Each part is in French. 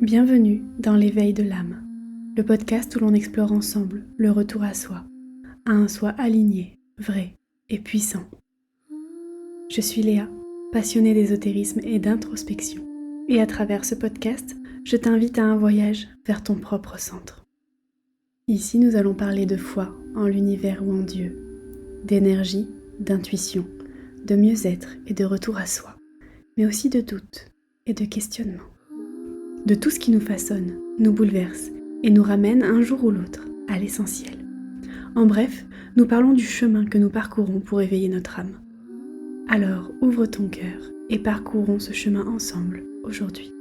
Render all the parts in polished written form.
Bienvenue dans l'éveil de l'âme, le podcast où l'on explore ensemble le retour à soi, à un soi aligné, vrai et puissant. Je suis Léa, passionnée d'ésotérisme et d'introspection, et à travers ce podcast, je t'invite à un voyage vers ton propre centre. Ici, nous allons parler de foi en l'univers ou en Dieu, d'énergie, d'intuition, de mieux-être et de retour à soi, mais aussi de doute et de questionnement. De tout ce qui nous façonne, nous bouleverse et nous ramène un jour ou l'autre à l'essentiel. En bref, nous parlons du chemin que nous parcourons pour éveiller notre âme. Alors ouvre ton cœur et parcourons ce chemin ensemble aujourd'hui.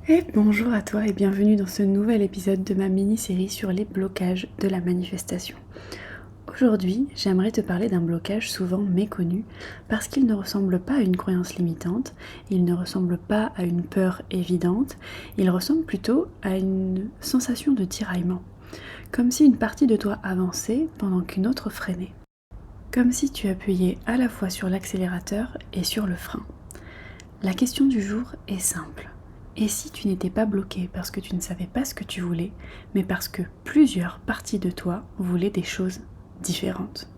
Et bonjour à toi et bienvenue dans ce nouvel épisode de ma mini-série sur les blocages de la manifestation. Aujourd'hui, j'aimerais te parler d'un blocage souvent méconnu parce qu'il ne ressemble pas à une croyance limitante, il ne ressemble pas à une peur évidente, il ressemble plutôt à une sensation de tiraillement, comme si une partie de toi avançait pendant qu'une autre freinait, comme si tu appuyais à la fois sur l'accélérateur et sur le frein. La question du jour est simple. Et si tu n'étais pas bloqué parce que tu ne savais pas ce que tu voulais, mais parce que plusieurs parties de toi voulaient des choses différentes.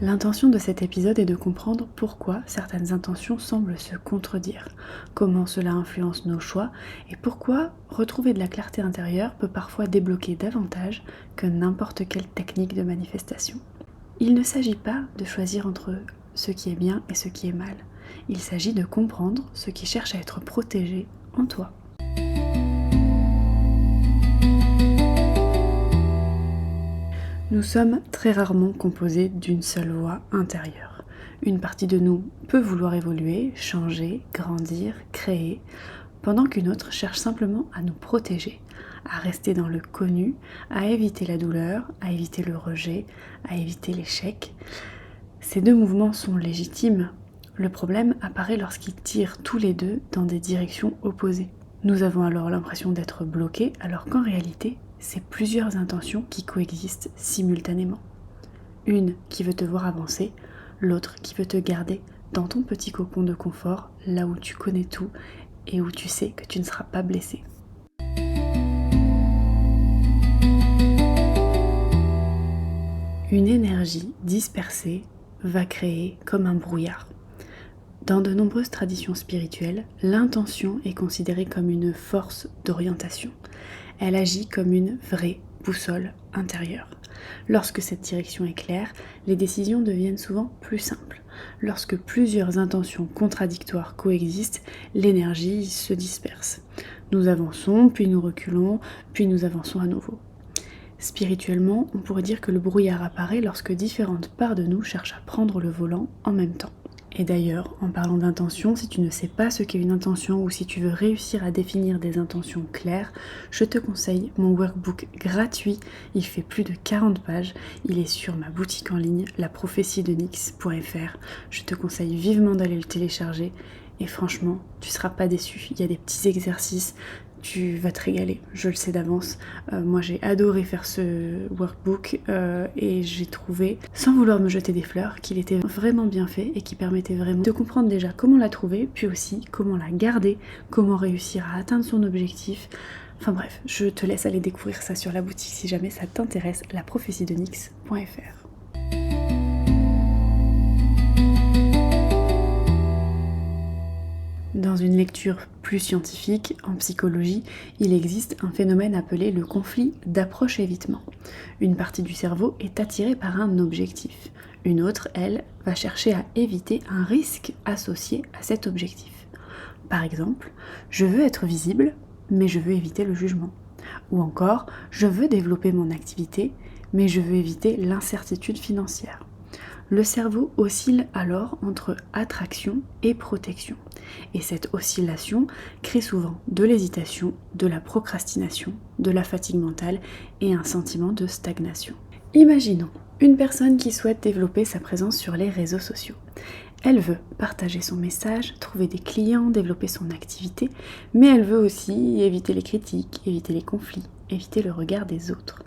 L'intention de cet épisode est de comprendre pourquoi certaines intentions semblent se contredire, comment cela influence nos choix et pourquoi retrouver de la clarté intérieure peut parfois débloquer davantage que n'importe quelle technique de manifestation. Il ne s'agit pas de choisir entre ce qui est bien et ce qui est mal. Il s'agit de comprendre ce qui cherche à être protégé en toi. Nous sommes très rarement composés d'une seule voix intérieure. Une partie de nous peut vouloir évoluer, changer, grandir, créer, pendant qu'une autre cherche simplement à nous protéger, à rester dans le connu, à éviter la douleur, à éviter le rejet, à éviter l'échec. Ces deux mouvements sont légitimes. Le problème apparaît lorsqu'ils tirent tous les deux dans des directions opposées. Nous avons alors l'impression d'être bloqués, alors qu'en réalité, c'est plusieurs intentions qui coexistent simultanément. Une qui veut te voir avancer, l'autre qui veut te garder dans ton petit cocon de confort, là où tu connais tout et où tu sais que tu ne seras pas blessé. Une énergie dispersée va créer comme un brouillard. Dans de nombreuses traditions spirituelles, l'intention est considérée comme une force d'orientation. Elle agit comme une vraie boussole intérieure. Lorsque cette direction est claire, les décisions deviennent souvent plus simples. Lorsque plusieurs intentions contradictoires coexistent, l'énergie se disperse. Nous avançons, puis nous reculons, puis nous avançons à nouveau. Spirituellement, on pourrait dire que le brouillard apparaît lorsque différentes parts de nous cherchent à prendre le volant en même temps. Et d'ailleurs, en parlant d'intention, si tu ne sais pas ce qu'est une intention ou si tu veux réussir à définir des intentions claires, je te conseille mon workbook gratuit. Il fait plus de 40 pages. Il est sur ma boutique en ligne, laprophétiedenix.fr. Je te conseille vivement d'aller le télécharger. Et franchement, tu ne seras pas déçu. Il y a des petits exercices. Tu vas te régaler, je le sais d'avance. Moi j'ai adoré faire ce workbook et j'ai trouvé, sans vouloir me jeter des fleurs, qu'il était vraiment bien fait et qui permettait vraiment de comprendre déjà comment la trouver, puis aussi comment la garder, comment réussir à atteindre son objectif. Enfin bref, je te laisse aller découvrir ça sur la boutique si jamais ça t'intéresse, laprophétiedenix.fr. Dans une lecture plus scientifique, en psychologie, il existe un phénomène appelé le conflit d'approche-évitement. Une partie du cerveau est attirée par un objectif. Une autre, elle, va chercher à éviter un risque associé à cet objectif. Par exemple, je veux être visible, mais je veux éviter le jugement. Ou encore, je veux développer mon activité, mais je veux éviter l'incertitude financière. Le cerveau oscille alors entre attraction et protection. Et cette oscillation crée souvent de l'hésitation, de la procrastination, de la fatigue mentale et un sentiment de stagnation. Imaginons une personne qui souhaite développer sa présence sur les réseaux sociaux. Elle veut partager son message, trouver des clients, développer son activité, mais elle veut aussi éviter les critiques, éviter les conflits, éviter le regard des autres.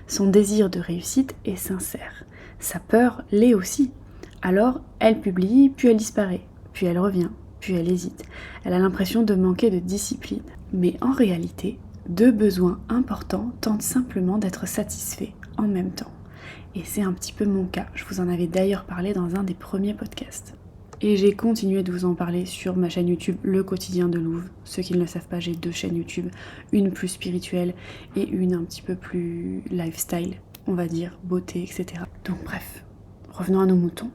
Son désir de réussite est sincère. Sa peur l'est aussi. Alors, elle publie, puis elle disparaît, puis elle revient, puis elle hésite. Elle a l'impression de manquer de discipline. Mais en réalité, deux besoins importants tentent simplement d'être satisfaits en même temps. Et c'est un petit peu mon cas. Je vous en avais d'ailleurs parlé dans un des premiers podcasts. Et j'ai continué de vous en parler sur ma chaîne YouTube Le Quotidien de Louve. Ceux qui ne le savent pas, j'ai 2 chaînes YouTube, une plus spirituelle et une un petit peu plus lifestyle, on va dire, beauté, etc. Donc bref, revenons à nos moutons.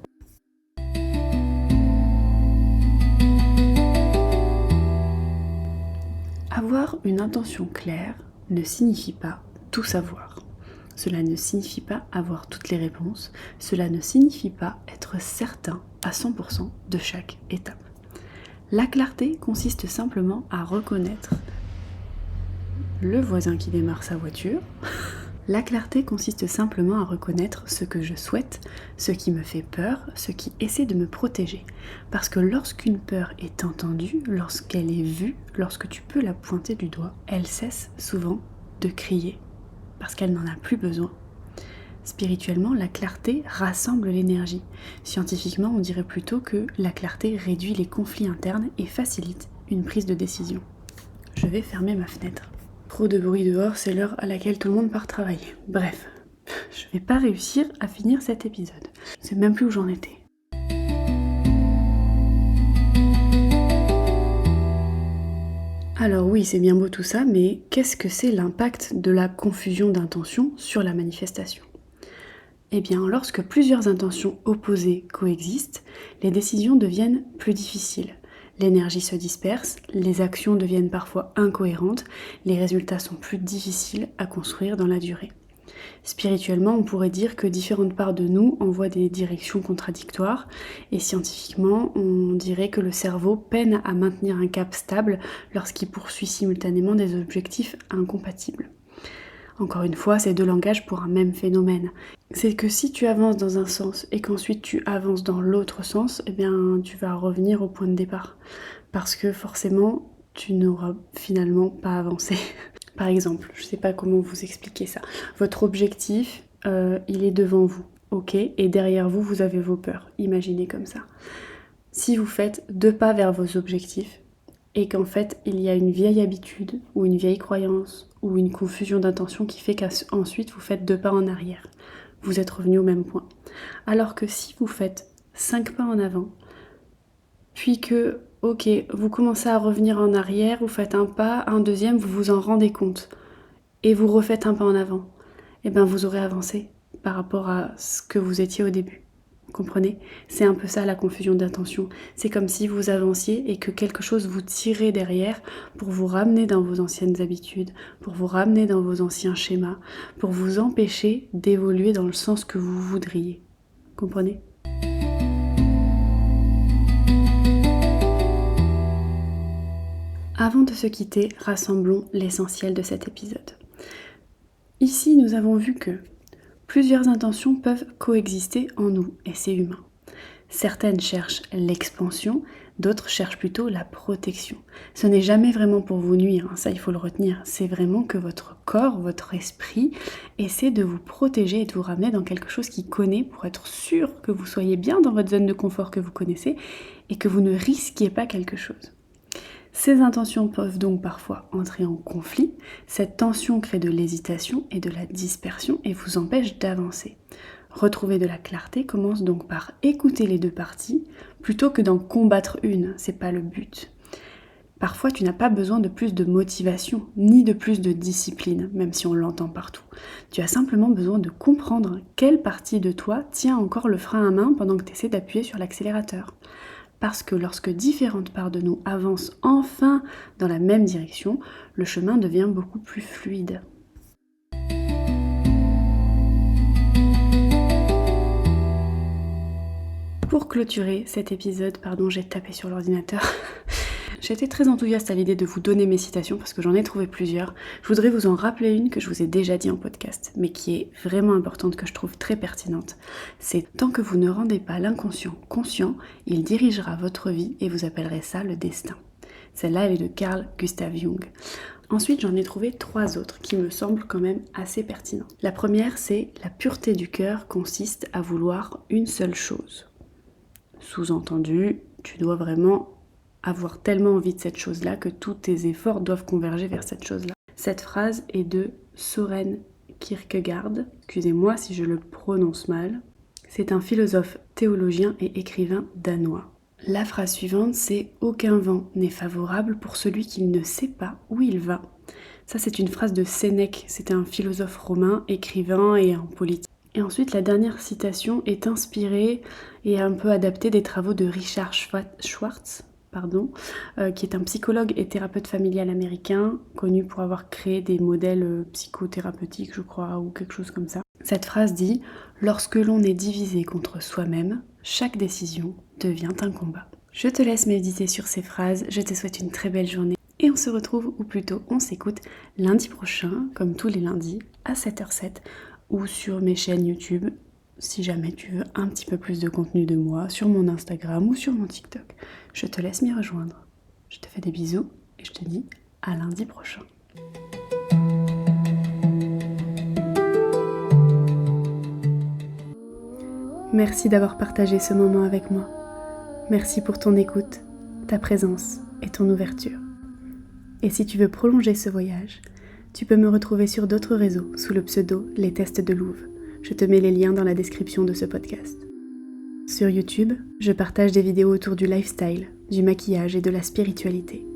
Avoir une intention claire ne signifie pas tout savoir. Cela ne signifie pas avoir toutes les réponses. Cela ne signifie pas être certain à 100% de chaque étape. La clarté consiste simplement à reconnaître le voisin qui démarre sa voiture. La clarté consiste simplement à reconnaître ce que je souhaite, ce qui me fait peur, ce qui essaie de me protéger. Parce que lorsqu'une peur est entendue, lorsqu'elle est vue, lorsque tu peux la pointer du doigt, elle cesse souvent de crier. Parce qu'elle n'en a plus besoin. Spirituellement, la clarté rassemble l'énergie. Scientifiquement, on dirait plutôt que la clarté réduit les conflits internes et facilite une prise de décision. Je vais fermer ma fenêtre. Trop de bruit dehors, c'est l'heure à laquelle tout le monde part travailler. Bref, je vais pas réussir à finir cet épisode. Je sais même plus où j'en étais. Alors oui, c'est bien beau tout ça, mais qu'est-ce que c'est l'impact de la confusion d'intentions sur la manifestation ? Eh bien, lorsque plusieurs intentions opposées coexistent, les décisions deviennent plus difficiles. L'énergie se disperse, les actions deviennent parfois incohérentes, les résultats sont plus difficiles à construire dans la durée. Spirituellement, on pourrait dire que différentes parts de nous envoient des directions contradictoires et scientifiquement, on dirait que le cerveau peine à maintenir un cap stable lorsqu'il poursuit simultanément des objectifs incompatibles. Encore une fois, c'est 2 langages pour un même phénomène. C'est que si tu avances dans un sens et qu'ensuite tu avances dans l'autre sens, eh bien tu vas revenir au point de départ. Parce que forcément, tu n'auras finalement pas avancé. Par exemple, je ne sais pas comment vous expliquer ça. Votre objectif, il est devant vous, ok ? Et derrière vous, vous avez vos peurs. Imaginez comme ça. Si vous faites 2 pas vers vos objectifs, et qu'en fait, il y a une vieille habitude, ou une vieille croyance, ou une confusion d'intention qui fait qu'ensuite, vous faites 2 pas en arrière. Vous êtes revenu au même point. Alors que si vous faites 5 pas en avant, puis que, ok, vous commencez à revenir en arrière, vous faites un pas, un deuxième, vous vous en rendez compte, et vous refaites un pas en avant, et bien vous aurez avancé par rapport à ce que vous étiez au début. Vous comprenez ? C'est un peu ça la confusion d'intention. C'est comme si vous avanciez et que quelque chose vous tirait derrière pour vous ramener dans vos anciennes habitudes, pour vous ramener dans vos anciens schémas, pour vous empêcher d'évoluer dans le sens que vous voudriez. Comprenez ? Avant de se quitter, rassemblons l'essentiel de cet épisode. Ici, nous avons vu que plusieurs intentions peuvent coexister en nous, et c'est humain. Certaines cherchent l'expansion, d'autres cherchent plutôt la protection. Ce n'est jamais vraiment pour vous nuire, ça il faut le retenir. C'est vraiment que votre corps, votre esprit essaie de vous protéger et de vous ramener dans quelque chose qu'il connaît pour être sûr que vous soyez bien dans votre zone de confort que vous connaissez et que vous ne risquiez pas quelque chose. Ces intentions peuvent donc parfois entrer en conflit. Cette tension crée de l'hésitation et de la dispersion et vous empêche d'avancer. Retrouver de la clarté commence donc par écouter les 2 parties plutôt que d'en combattre une, c'est pas le but. Parfois tu n'as pas besoin de plus de motivation ni de plus de discipline, même si on l'entend partout. Tu as simplement besoin de comprendre quelle partie de toi tient encore le frein à main pendant que tu essaies d'appuyer sur l'accélérateur. Parce que lorsque différentes parts de nous avancent enfin dans la même direction, le chemin devient beaucoup plus fluide. Pour clôturer cet épisode, j'ai tapé sur l'ordinateur. J'étais très enthousiaste à l'idée de vous donner mes citations parce que j'en ai trouvé plusieurs. Je voudrais vous en rappeler une que je vous ai déjà dit en podcast, mais qui est vraiment importante, que je trouve très pertinente. C'est « Tant que vous ne rendez pas l'inconscient conscient, il dirigera votre vie et vous appellerez ça le destin ». Celle-là, elle est de Carl Gustav Jung. Ensuite, j'en ai trouvé 3 autres qui me semblent quand même assez pertinents. La première, c'est « La pureté du cœur consiste à vouloir une seule chose ». Sous-entendu, tu dois vraiment avoir tellement envie de cette chose-là que tous tes efforts doivent converger vers cette chose-là. Cette phrase est de Søren Kierkegaard, excusez-moi si je le prononce mal. C'est un philosophe, théologien et écrivain danois. La phrase suivante, c'est « Aucun vent n'est favorable pour celui qui ne sait pas où il va ». Ça, c'est une phrase de Sénèque, c'était un philosophe romain, écrivain et en politique. Et ensuite, la dernière citation est inspirée et un peu adaptée des travaux de Richard Schwartz, qui est un psychologue et thérapeute familial américain, connu pour avoir créé des modèles psychothérapeutiques, je crois, ou quelque chose comme ça. Cette phrase dit « Lorsque l'on est divisé contre soi-même, chaque décision devient un combat ». Je te laisse méditer sur ces phrases, je te souhaite une très belle journée et on se retrouve, ou plutôt on s'écoute, lundi prochain, comme tous les lundis, à 7h07, ou sur mes chaînes YouTube, si jamais tu veux un petit peu plus de contenu de moi, sur mon Instagram ou sur mon TikTok. Je te laisse m'y rejoindre. Je te fais des bisous et je te dis à lundi prochain. Merci d'avoir partagé ce moment avec moi. Merci pour ton écoute, ta présence et ton ouverture. Et si tu veux prolonger ce voyage, tu peux me retrouver sur d'autres réseaux sous le pseudo Les Tests de Louve. Je te mets les liens dans la description de ce podcast. Sur YouTube, je partage des vidéos autour du lifestyle, du maquillage et de la spiritualité.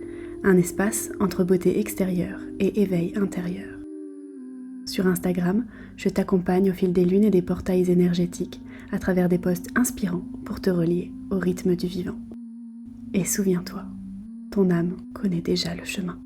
Un espace entre beauté extérieure et éveil intérieur. Sur Instagram, je t'accompagne au fil des lunes et des portails énergétiques à travers des posts inspirants pour te relier au rythme du vivant. Et souviens-toi, ton âme connaît déjà le chemin.